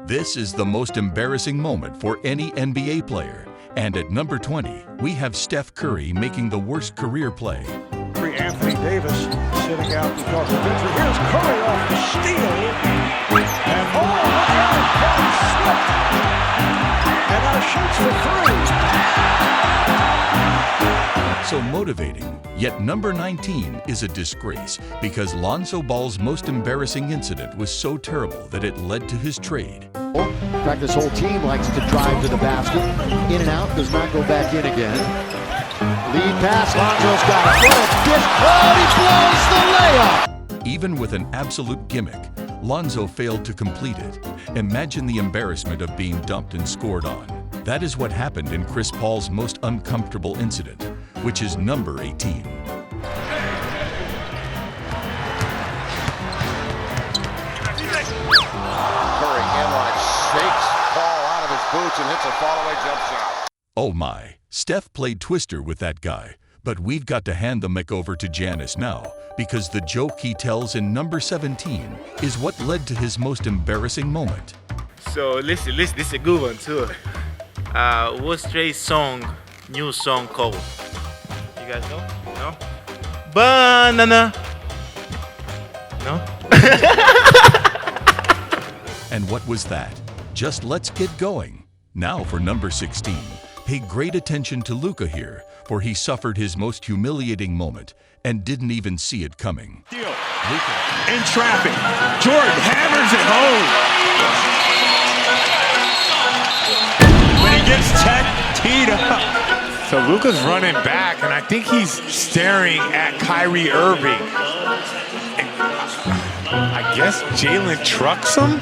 This is the most embarrassing moment for any NBA player. And at number 20, we have Steph Curry making the worst career play. Anthony Davis sitting out because of injury. Here's Curry off the steal. And look out, Curry slipped. And now shoots for three. So motivating, yet number 19 is a disgrace because Lonzo Ball's most embarrassing incident was so terrible that it led to his trade. In fact, this whole team likes to drive to the basket. In and out, does not go back in again. Lead pass, Lonzo's got it. What a dish. Oh, he blows the layup! Even with an absolute gimmick, Lonzo failed to complete it. Imagine the embarrassment of being dumped and scored on. That is what happened in Chris Paul's most uncomfortable incident, which is number 18. Shakes Paul out of his boots and hits a fallaway jump shot. Oh my, Steph played Twister with that guy, but we've got to hand the mic over to Giannis now because the joke he tells in number 17 is what led to his most embarrassing moment. So listen, this is a good one too. What's Dre's new song called? You guys know? No? Banana. No? And what was that? Just let's get going. Now for number 16. Pay great attention to Luka here, for he suffered his most humiliating moment and didn't even see it coming. Luka in traffic. Jordan hammers it home. When he gets teed up. So Luka's running back, and I think he's staring at Kyrie Irving. And I guess Jalen trucks him?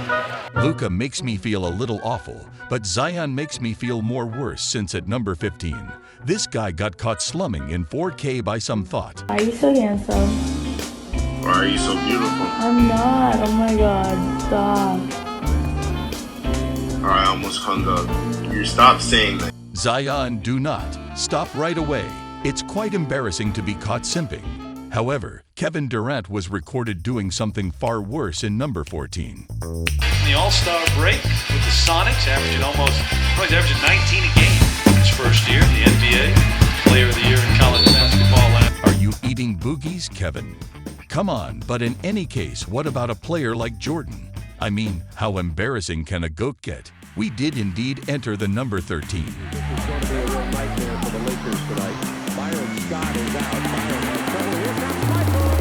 Luka makes me feel a little awful, but Zion makes me feel more worse since at number 15, this guy got caught slumming in 4K by some thought. Why are you so handsome? Why are you so beautiful? I'm not. Oh my god, stop. I almost hung up. You stop saying that. Zion, do not. Stop right away. It's quite embarrassing to be caught simping. However, Kevin Durant was recorded doing something far worse in number 14. In the All-Star break with the Sonics, he's averaging 19 a game in his first year in the NBA, Player of the Year in college basketball. Are you eating boogies, Kevin? Come on, but in any case, what about a player like Jordan? I mean, how embarrassing can a goat get? We did indeed enter the number 13. This is going to be a real nightmare for the Lakers tonight. Byron Scott is out. Byron has trouble. Here comes Michael.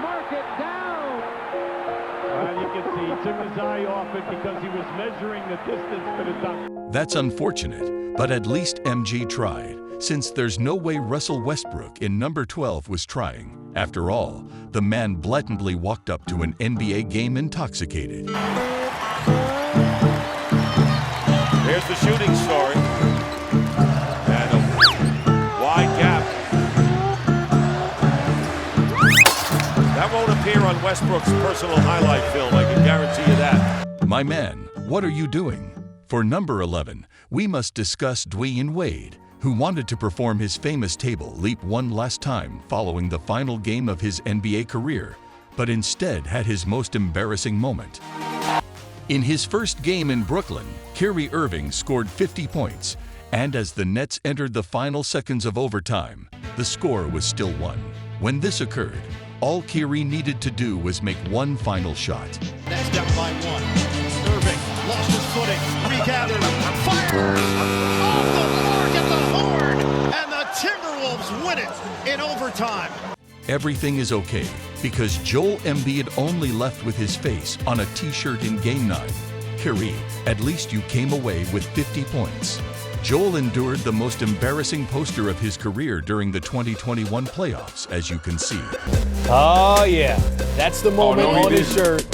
Mark it down. Well, you can see he took his eye off it because he was measuring the distance to the dunk. That's unfortunate, but at least MG tried, since there's no way Russell Westbrook in number 12 was trying. After all, the man blatantly walked up to an NBA game intoxicated. Here's the shooting story. And a wide gap. That won't appear on Westbrook's personal highlight film, I can guarantee you that. My man, what are you doing? For number 11, we must discuss Dwyane Wade, who wanted to perform his famous table leap one last time following the final game of his NBA career, but instead had his most embarrassing moment. In his first game in Brooklyn, Kyrie Irving scored 50 points, and as the Nets entered the final seconds of overtime, the score was still 1. When this occurred, all Kyrie needed to do was make one final shot. Nets down by 1. Irving lost his footing, regathered, fire! Off the mark at the horn, and the Timberwolves win it in overtime. Everything is okay because Joel Embiid only left with his face on a t-shirt in Game 9. Kyrie, at least you came away with 50 points. Joel endured the most embarrassing poster of his career during the 2021 playoffs, as you can see. Oh yeah, that's the moment on his shirt.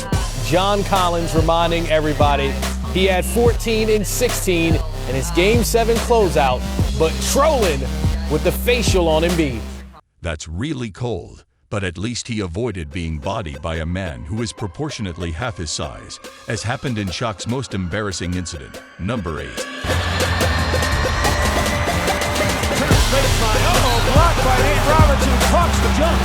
John Collins reminding everybody he had 14 in 16 in his Game 7 closeout, but trolling with the facial on Embiid. That's really cold, but at least he avoided being bodied by a man who is proportionately half his size, as happened in Shaq's most embarrassing incident, number 8. Blocked by Nate Robertson, talks the jump.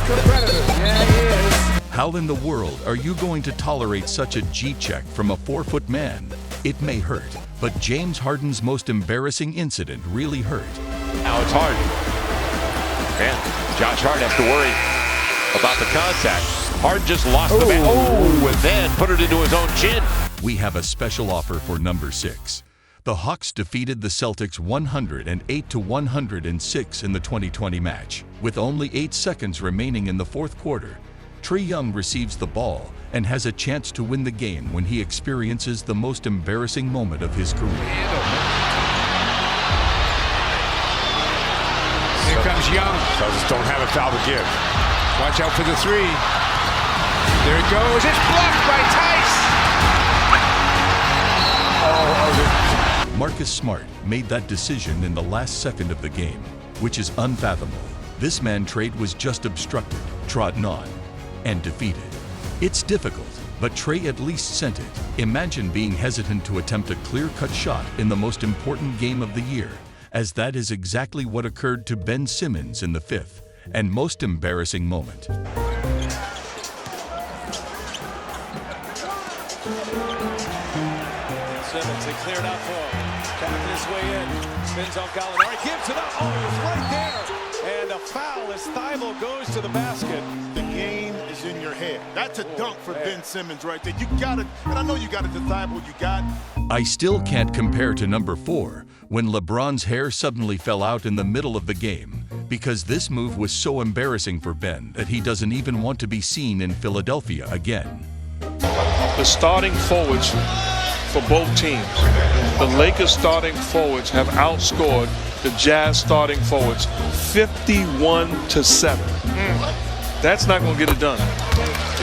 Competitor. Yeah, he is. How in the world are you going to tolerate such a G-check from a 4-foot man? It may hurt, but James Harden's most embarrassing incident really hurt. Now it's Harden. And Josh Hart has to worry about the contact. Harden just lost the bat. Oh, and then put it into his own chin. We have a special offer for number 6. The Hawks defeated the Celtics 108-106 in the 2020 match. With only 8 seconds remaining in the fourth quarter, Trae Young receives the ball and has a chance to win the game when he experiences the most embarrassing moment of his career. Here comes Young. Celtics don't have a foul to give. Watch out for the 3. There it goes. It's blocked by Tice. Marcus Smart made that decision in the last second of the game, which is unfathomable. This man trade was just obstructed, trodden on, and defeated. It's difficult, but Trae at least sent it. Imagine being hesitant to attempt a clear-cut shot in the most important game of the year, as that is exactly what occurred to Ben Simmons in the 5th and most embarrassing moment. Simmons, they cleared out for him. Backing his way in. Spins on Gallinari. Gives it up. Oh, it was right there. And a foul as Thibault goes to the basket. The game is in your head. That's a dunk for Ben Simmons right there. You got it. And I know you got it to Thibault. You got it. I still can't compare to number 4, when LeBron's hair suddenly fell out in the middle of the game, because this move was so embarrassing for Ben that he doesn't even want to be seen in Philadelphia again. The starting forwards for both teams. The Lakers starting forwards have outscored the Jazz starting forwards 51-7. That's not going to get it done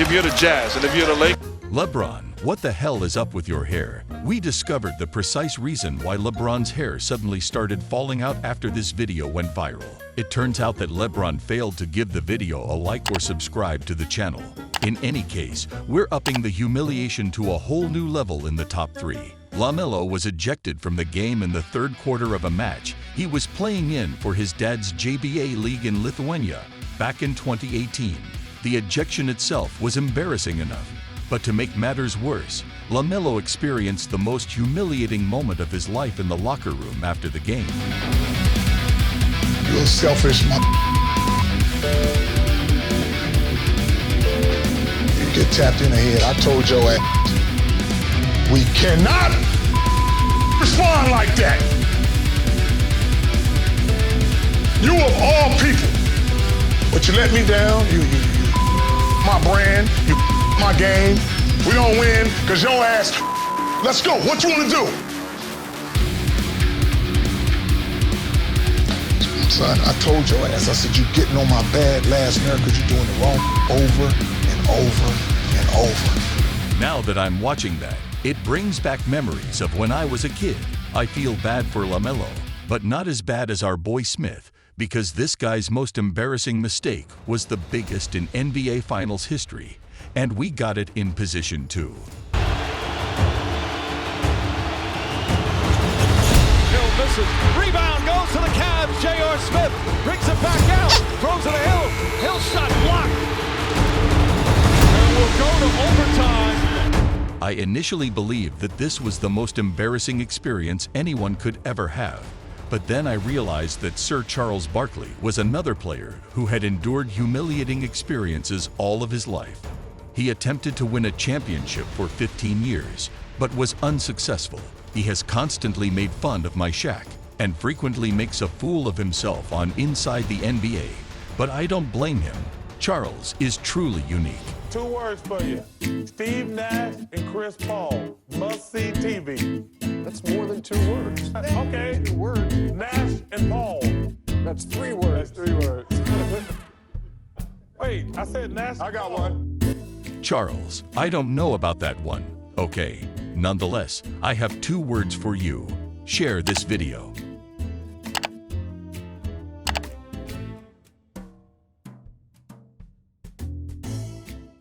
if you're the Jazz and if you're the Lakers. LeBron, what the hell is up with your hair? We discovered the precise reason why LeBron's hair suddenly started falling out after this video went viral. It turns out that LeBron failed to give the video a like or subscribe to the channel. In any case, we're upping the humiliation to a whole new level in the top 3. LaMelo was ejected from the game in the 3rd quarter of a match he was playing in for his dad's JBA league in Lithuania back in 2018. The ejection itself was embarrassing enough, but to make matters worse, LaMelo experienced the most humiliating moment of his life in the locker room after the game. You're selfish, You get tapped in the head. I told your ass, we cannot respond like that. You of all people, but you let me down. You my brand, you my game. We don't win because your ass. Let's go. What you want to do? Son, I told your ass. I said you getting on my bad last nerve because you're doing it wrong over and over and over. Now that I'm watching that, it brings back memories of when I was a kid. I feel bad for LaMelo, but not as bad as our boy Smith, because this guy's most embarrassing mistake was the biggest in NBA Finals history, and we got it in position 2. Hill misses. Rebound goes to the Cavs. J.R. Smith brings it back out. Throws it to Hill. Hill shot blocked. And we'll go to overtime. I initially believed that this was the most embarrassing experience anyone could ever have. But then I realized that Sir Charles Barkley was another player who had endured humiliating experiences all of his life. He attempted to win a championship for 15 years, but was unsuccessful. He has constantly made fun of my Shaq and frequently makes a fool of himself on Inside the NBA. But I don't blame him. Charles is truly unique. 2 words for you. Steve Nash and Chris Paul. Must-see TV. That's more than 2 words. Okay. 2 words. Nash and Paul. That's 3 words. That's 3 words. Wait, I said Nash. I got one. Charles, I don't know about that one. Okay. Nonetheless, I have 2 words for you. Share this video.